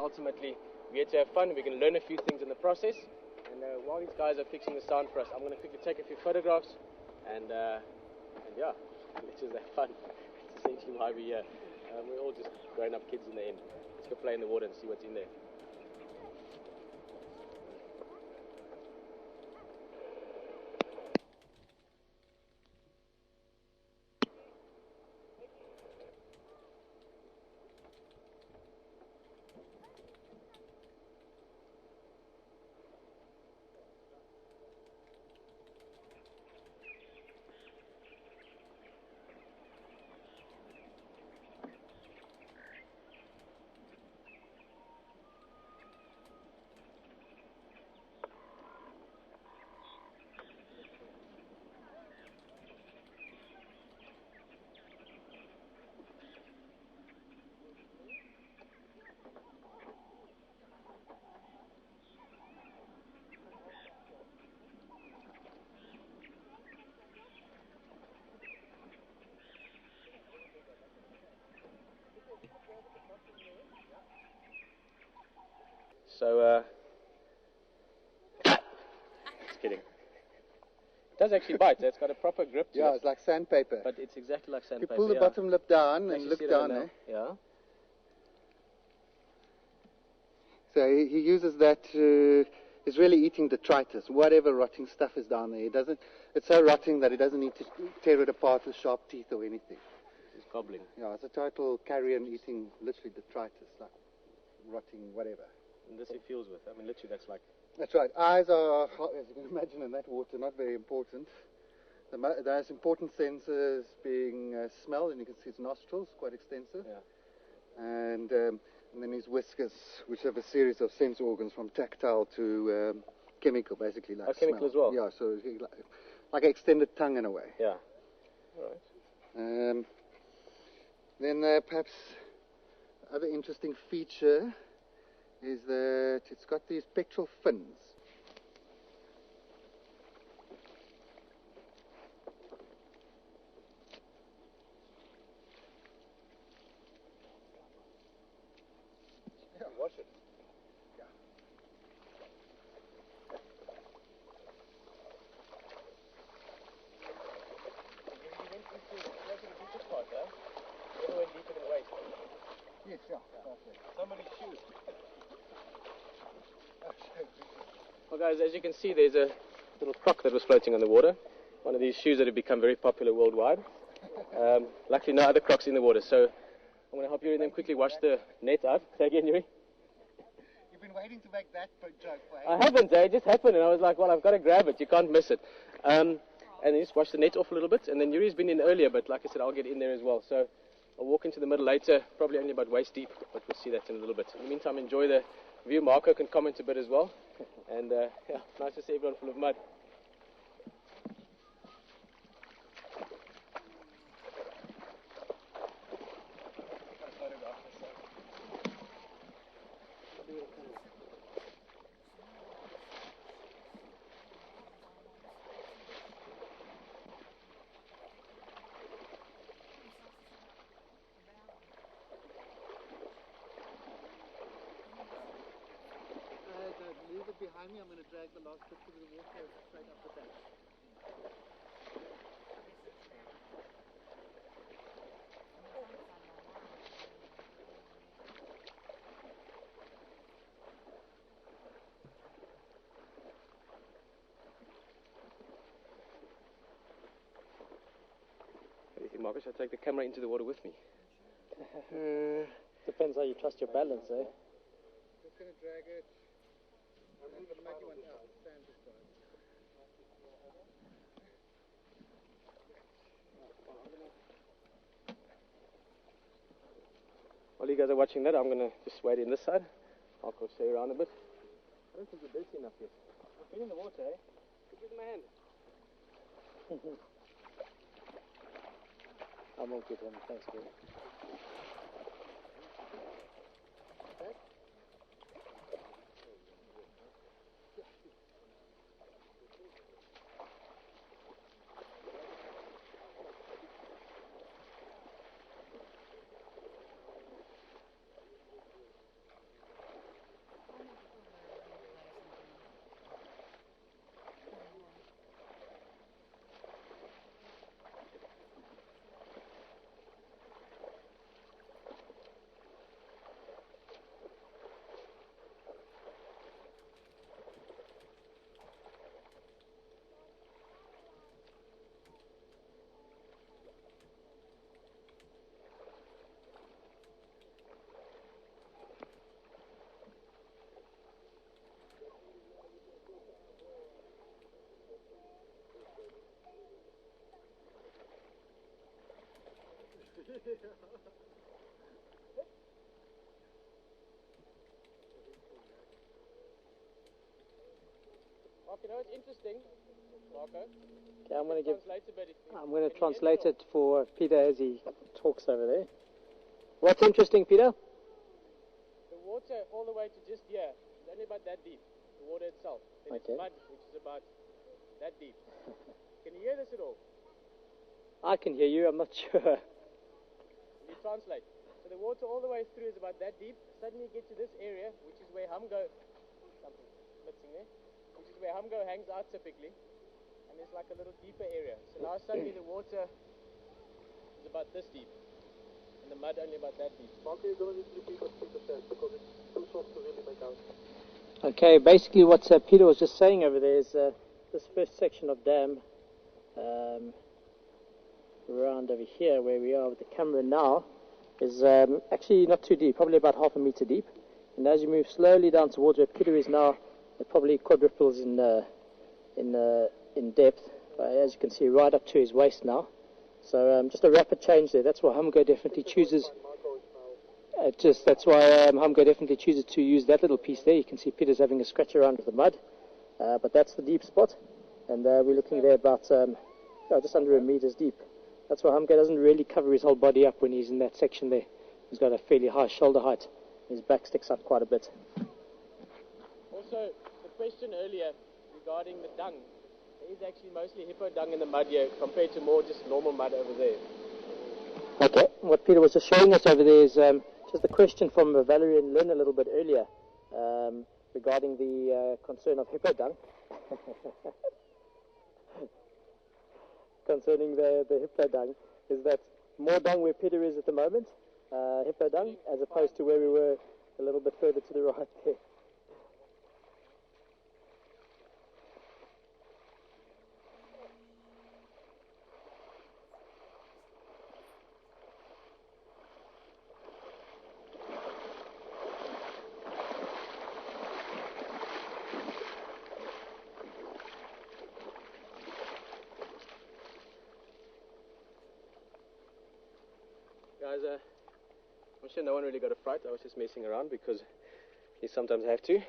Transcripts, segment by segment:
Ultimately, we get to have fun. We're going to learn a few things in the process. And while these guys are fixing the sound for us, I'm going to quickly take a few photographs. And yeah, let's just have fun. That's essentially why we're here. We're all just grown-up kids in the end. Let's go play in the water and see what's in there. So, just kidding. It does actually bite. It's got a proper grip to it. Yeah, it's like sandpaper. But it's exactly like sandpaper. You pull the bottom lip down and look down there. Yeah. So he uses that to... He's really eating detritus. Whatever rotting stuff is down there. It's so rotting that he doesn't need to tear it apart with sharp teeth or anything. It's gobbling. Yeah, it's a total carrion eating literally detritus, like rotting whatever. And this he feels with. I mean, literally, that's like... That's right. Eyes are, as you can imagine, in that water, not very important. The most important senses being smell, and you can see his nostrils, quite extensive. Yeah. And then his whiskers, which have a series of sense organs from tactile to chemical, basically, like chemical as well? Yeah, so like an extended tongue in a way. Yeah. All right. Then perhaps other interesting feature is that it's got these pectoral fins. Yeah, wash it. Yeah. You went into the deepest part, huh? You never went deeper than waist. Yes, yeah. Somebody's shoes. Well, guys, as you can see, there's a little croc that was floating on the water. One of these shoes that have become very popular worldwide. Luckily, no other crocs in the water, so I'm going to help you and them quickly wash the net out. Say again, Jurie. You've been waiting to make that joke, right? I haven't, it just happened, and I was like, well, I've got to grab it. You can't miss it. And then just wash the net off a little bit, and then Jurie's been in earlier, but like I said, I'll get in there as well. So I'll walk into the middle later, probably only about waist deep, but we'll see that in a little bit. In the meantime, enjoy the view. Marco can comment a bit as well. And yeah, nice to see everyone full of mud. Leave it behind me. I'm going to drag the last bit of the water straight up the bank. What do you think, Marco? Should I take the camera into the water with me? Depends how you trust your balance, eh? Just going to drag it. I'm going to make you one out. Stand this side. While you guys are watching that, I'm going to just wait in this side. I'll go stay around a bit. I don't think we're dirty enough yet. I've been in the water, eh? Give me my hand. I'm all good, thanks, Jurie. Marco, you know what's interesting, Marco? Okay, I'm going to Translate a bit if you- I'm going to can you hear me translate or- it for Peter as he talks over there. What's interesting, Peter? The water all the way to just here is only about that deep. The water itself. Then Okay. it's mud, which is about that deep. Can you hear this at all? I can hear you. I'm not sure. You translate. So the water all the way through is about that deep. Suddenly you get to this area, which is where Humgo, something blitzing there, which is where Humgo hangs out typically. And there's like a little deeper area. So now suddenly the water is about this deep. And the mud only about that deep. Marco, you're going to need to repeat what Peter said because it's too soft to really make out. Okay, basically what Peter was just saying over there is this first section of dam around over here where we are with the camera now is actually not too deep, probably about half a meter deep. And as you move slowly down towards where Pieter is now, it probably quadruples in depth, as you can see, right up to his waist now. So just a rapid change there. That's why Humgo definitely chooses. That's why Humgo definitely chooses to use that little piece there. You can see Pieter's having a scratch around with the mud, but that's the deep spot, and we're looking there about just under a meter's deep. That's why Humgo doesn't really cover his whole body up when he's in that section there. He's got a fairly high shoulder height. His back sticks out quite a bit. Also, the question earlier regarding the dung. There is actually mostly hippo dung in the mud here compared to more just normal mud over there. Okay, what Pieter was just showing us over there is just the question from Valerie and Lynn a little bit earlier regarding the concern of hippo dung. Concerning the hippo dung, is that more dung where Pieter is at the moment, hippo dung, as opposed to where we were a little bit further to the right there. Guys, I'm sure no one really got a fright. I was just messing around because you sometimes have to.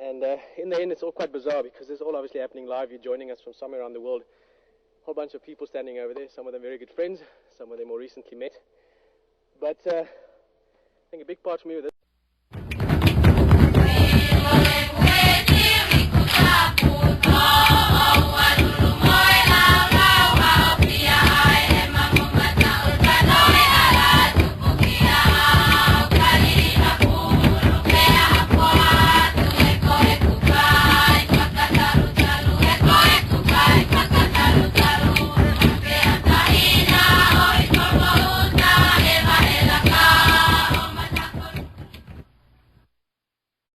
And in the end, it's all quite bizarre because this is all obviously happening live. You're joining us from somewhere around the world. A whole bunch of people standing over there. Some of them very good friends. Some of them more recently met. But I think a big part for me with this